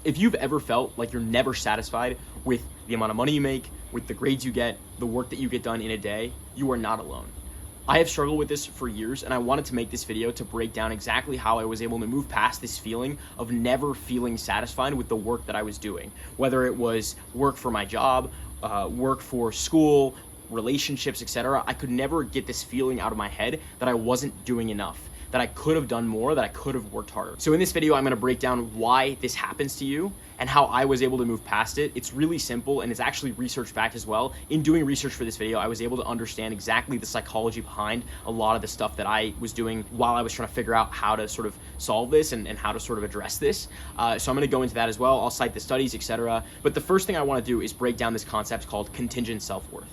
If you've ever felt like you're never satisfied with the amount of money you make, with the grades you get, the work that you get done in a day, you are not alone. I have struggled with this for years, and I wanted to make this video to break down exactly how I was able to move past this feeling of never feeling satisfied with the work that I was doing. Whether it was work for my job, work for school, relationships, etc. I could never get this feeling out of my head that I wasn't doing enough, that I could have done more, that I could have worked harder. So in this video, I'm gonna break down why this happens to you and how I was able to move past it. It's really simple, and it's actually research backed as well. In doing research for this video, I was able to understand exactly the psychology behind a lot of the stuff that I was doing while I was trying to figure out how to sort of solve this and how to sort of address this. So I'm gonna go into that as well. I'll cite the studies, etc. But the first thing I wanna do is break down this concept called contingent self-worth.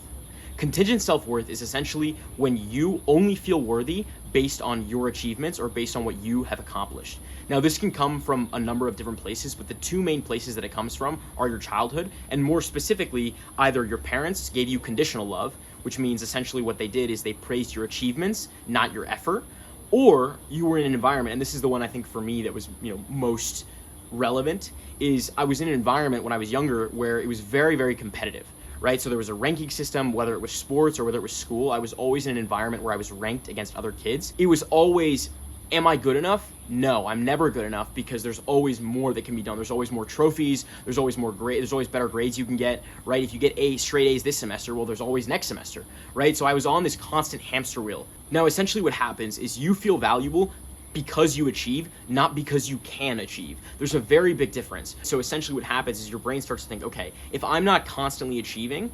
Contingent self-worth is essentially when you only feel worthy based on your achievements or based on what you have accomplished. Now, this can come from a number of different places, but the two main places that it comes from are your childhood, and more specifically, either your parents gave you conditional love, which means essentially what they did is they praised your achievements, not your effort, or you were in an environment, and this is the one I think for me that was, most relevant, is I was in an environment when I was younger where it was very, very competitive. Right? So there was a ranking system, whether it was sports or whether it was school. I was always in an environment where I was ranked against other kids. It was always, am I good enough? No, I'm never good enough, because there's always more that can be done. There's always more trophies. There's always more grades. There's always better grades you can get, right? If you get straight A's this semester, well, there's always next semester, right? So I was on this constant hamster wheel. Now, essentially what happens is you feel valuable because you achieve, not because you can achieve. There's a very big difference. So essentially what happens is your brain starts to think, okay, if I'm not constantly achieving,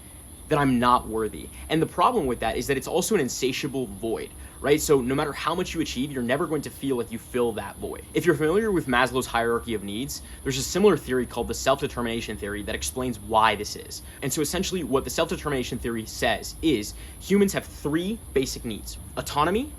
then I'm not worthy. And the problem with that is that it's also an insatiable void, right? So no matter how much you achieve, you're never going to feel like you fill that void. If you're familiar with Maslow's hierarchy of needs, there's a similar theory called the self-determination theory that explains why this is. And so essentially what the self-determination theory says is humans have three basic needs: autonomy,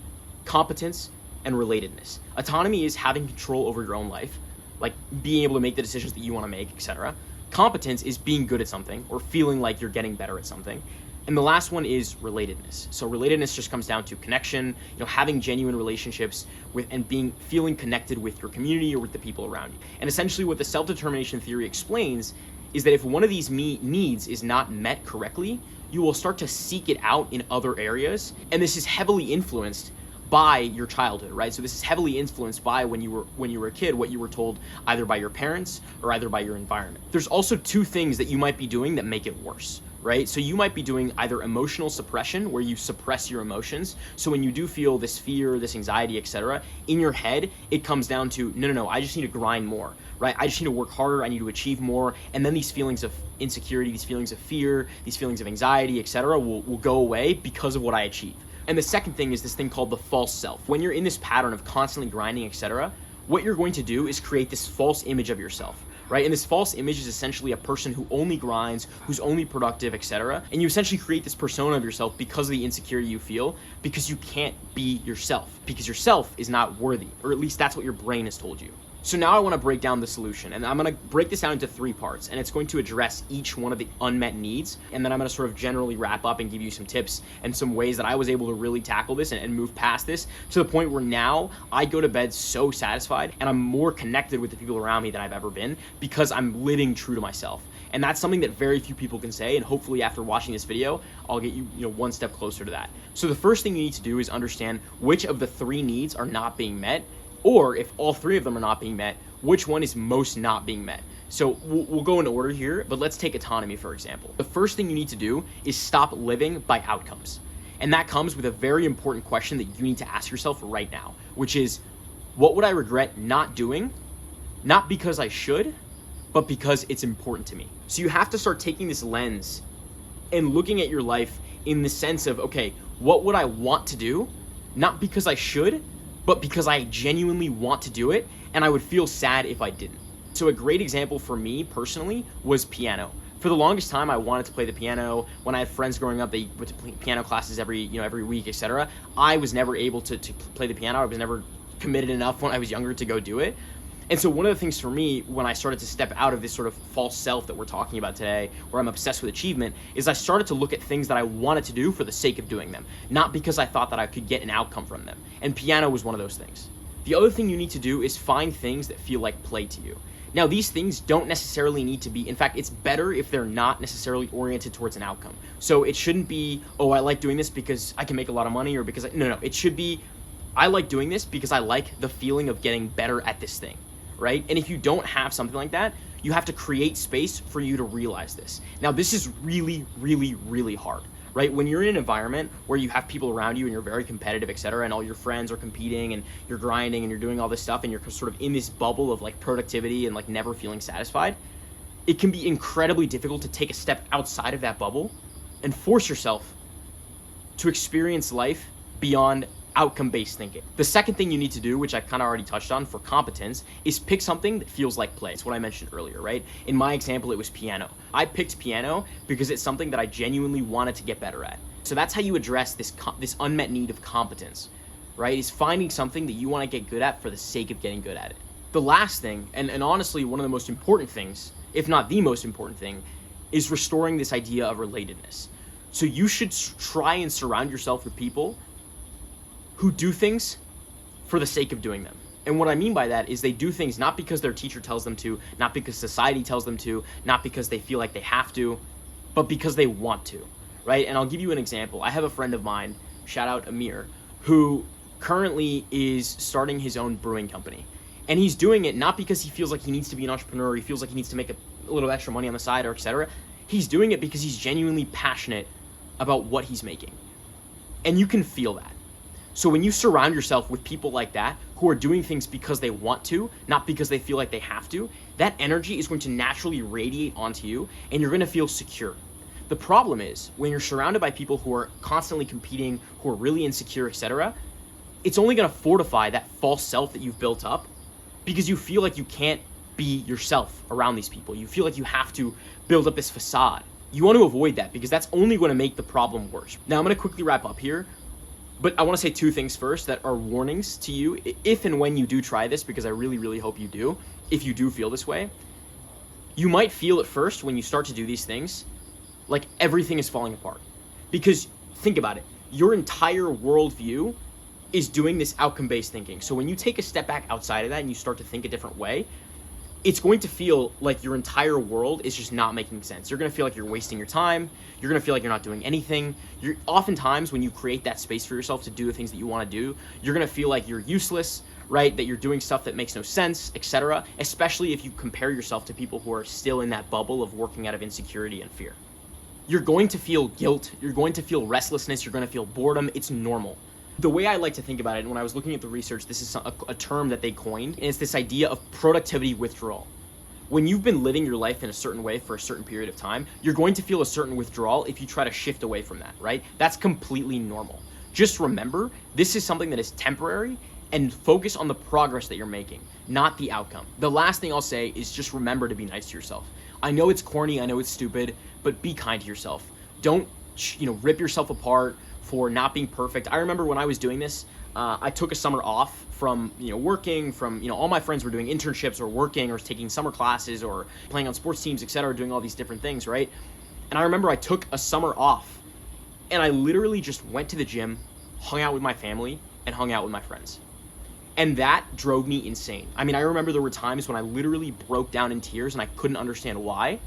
competence, and relatedness. Autonomy is having control over your own life, like being able to make the decisions that you want to make, etc. Competence is being good at something or feeling like you're getting better at something. And the last one is relatedness. So relatedness just comes down to connection, having genuine relationships with and feeling connected with your community or with the people around you. And essentially what the self-determination theory explains is that if one of these needs is not met correctly, you will start to seek it out in other areas. And this is heavily influenced by your childhood, right? So this is heavily influenced by when you were a kid, what you were told either by your parents or either by your environment. There's also two things that you might be doing that make it worse, right? So you might be doing either emotional suppression, where you suppress your emotions. So when you do feel this fear, this anxiety, etc., in your head, it comes down to, no, I just need to grind more, right? I just need to work harder, I need to achieve more. And then these feelings of insecurity, these feelings of fear, these feelings of anxiety, etc., will go away because of what I achieve. And the second thing is this thing called the false self. When you're in this pattern of constantly grinding, etc., what you're going to do is create this false image of yourself, right? And this false image is essentially a person who only grinds, who's only productive, etc. And you essentially create this persona of yourself because of the insecurity you feel, because you can't be yourself, because yourself is not worthy, or at least that's what your brain has told you. So now I want to break down the solution, and I'm going to break this down into 3 parts, and it's going to address each one of the unmet needs, and then I'm going to sort of generally wrap up and give you some tips and some ways that I was able to really tackle this and move past this to the point where now I go to bed so satisfied and I'm more connected with the people around me than I've ever been, because I'm living true to myself. And that's something that very few people can say, and hopefully after watching this video, I'll get you, one step closer to that. So the first thing you need to do is understand which of the 3 needs are not being met, or if all 3 of them are not being met, which one is most not being met. So we'll go in order here, but let's take autonomy, for example. The first thing you need to do is stop living by outcomes. And that comes with a very important question that you need to ask yourself right now, which is, what would I regret not doing? Not because I should, but because it's important to me. So you have to start taking this lens and looking at your life in the sense of, okay, what would I want to do? Not because I should, but because I genuinely want to do it, and I would feel sad if I didn't. So a great example for me personally was piano. For the longest time, I wanted to play the piano. When I had friends growing up, they went to piano classes every week, etc. I was never able to play the piano. I was never committed enough when I was younger to go do it. And so one of the things for me, when I started to step out of this sort of false self that we're talking about today, where I'm obsessed with achievement, is I started to look at things that I wanted to do for the sake of doing them, not because I thought that I could get an outcome from them. And piano was one of those things. The other thing you need to do is find things that feel like play to you. Now, these things don't necessarily need to be, in fact, it's better if they're not necessarily oriented towards an outcome. So it shouldn't be, oh, I like doing this because I can make a lot of money, or because no, it should be, I like doing this because I like the feeling of getting better at this thing, right? And if you don't have something like that, you have to create space for you to realize this. Now, this is really, really, really hard, right? When you're in an environment where you have people around you and you're very competitive, et cetera, and all your friends are competing and you're grinding and you're doing all this stuff and you're sort of in this bubble of like productivity and like never feeling satisfied, it can be incredibly difficult to take a step outside of that bubble and force yourself to experience life beyond outcome-based thinking. The second thing you need to do, which I kind of already touched on for competence, is pick something that feels like play. It's what I mentioned earlier, right? In my example, it was piano. I picked piano because it's something that I genuinely wanted to get better at. So that's how you address this unmet need of competence, right? Is finding something that you want to get good at for the sake of getting good at it. The last thing, and honestly one of the most important things, if not the most important thing, is restoring this idea of relatedness. So you should try and surround yourself with people who do things for the sake of doing them. And what I mean by that is they do things not because their teacher tells them to, not because society tells them to, not because they feel like they have to, but because they want to, right? And I'll give you an example. I have a friend of mine, shout out Amir, who currently is starting his own brewing company. And he's doing it not because he feels like he needs to be an entrepreneur, or he feels like he needs to make a little extra money on the side, or etc. He's doing it because he's genuinely passionate about what he's making. And you can feel that. So when you surround yourself with people like that, who are doing things because they want to, not because they feel like they have to, that energy is going to naturally radiate onto you and you're going to feel secure. The problem is when you're surrounded by people who are constantly competing, who are really insecure, etc., it's only going to fortify that false self that you've built up because you feel like you can't be yourself around these people. You feel like you have to build up this facade. You want to avoid that because that's only going to make the problem worse. Now, I'm going to quickly wrap up here. But I want to say two things first that are warnings to you if and when you do try this, because I really, really hope you do. If you do feel this way, you might feel at first when you start to do these things like everything is falling apart. Because think about it, your entire worldview is doing this outcome-based thinking. So when you take a step back outside of that and you start to think a different way, it's going to feel like your entire world is just not making sense. You're going to feel like you're wasting your time. You're going to feel like you're not doing anything. Oftentimes when you create that space for yourself to do the things that you want to do, you're going to feel like you're useless, right? That you're doing stuff that makes no sense, etc. Especially if you compare yourself to people who are still in that bubble of working out of insecurity and fear. You're going to feel guilt. You're going to feel restlessness. You're going to feel boredom. It's normal. The way I like to think about it, and when I was looking at the research, this is a term that they coined, and it's this idea of productivity withdrawal. When you've been living your life in a certain way for a certain period of time, you're going to feel a certain withdrawal if you try to shift away from that, right? That's completely normal. Just remember, this is something that is temporary, and focus on the progress that you're making, not the outcome. The last thing I'll say is just remember to be nice to yourself. I know it's corny, I know it's stupid, but be kind to yourself. Don't, rip yourself apart for not being perfect. I remember when I was doing this, I took a summer off from, working, from, all my friends were doing internships or working or taking summer classes or playing on sports teams, etc., doing all these different things, right? And I remember I took a summer off and I literally just went to the gym, hung out with my family, and hung out with my friends. And that drove me insane. I mean, I remember there were times when I literally broke down in tears and I couldn't understand why.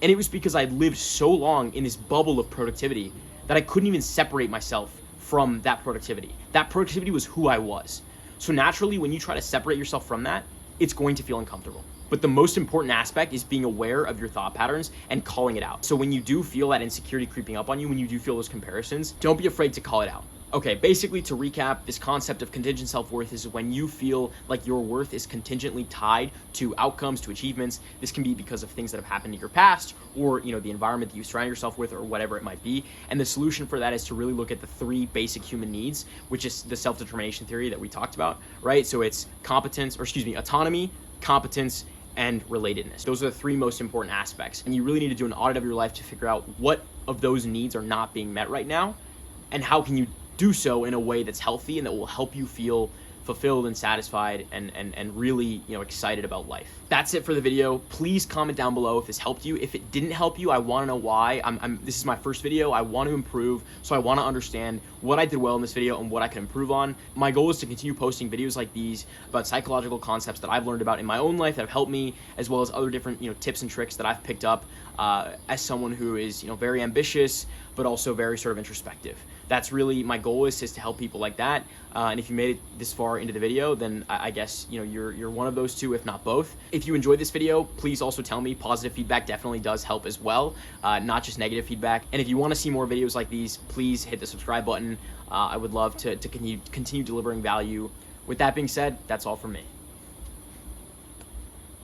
And it was because I'd lived so long in this bubble of productivity that I couldn't even separate myself from that productivity. That productivity was who I was. So naturally, when you try to separate yourself from that, it's going to feel uncomfortable. But the most important aspect is being aware of your thought patterns and calling it out. So when you do feel that insecurity creeping up on you, when you do feel those comparisons, don't be afraid to call it out. Okay, basically to recap, this concept of contingent self-worth is when you feel like your worth is contingently tied to outcomes, to achievements. This can be because of things that have happened in your past or, the environment that you surround yourself with or whatever it might be. And the solution for that is to really look at the three basic human needs, which is the self-determination theory that we talked about, right? So it's autonomy, competence, and relatedness. Those are the three most important aspects. And you really need to do an audit of your life to figure out what of those needs are not being met right now and how can you do so in a way that's healthy and that will help you feel fulfilled and satisfied and really, excited about life. That's it for the video. Please comment down below if this helped you. If it didn't help you, I want to know why. This is my first video. I want to improve, so I want to understand what I did well in this video and what I can improve on. My goal is to continue posting videos like these about psychological concepts that I've learned about in my own life that have helped me, as well as other different tips and tricks that I've picked up as someone who is very ambitious, but also very sort of introspective. That's really my goal, is to help people like that. And if you made it this far into the video, then I guess you're one of those two, if not both. If you enjoyed this video, please also tell me. Positive feedback definitely does help as well, not just negative feedback. And if you want to see more videos like these, please hit the subscribe button. I would love to continue delivering value. With that being said, that's all from me.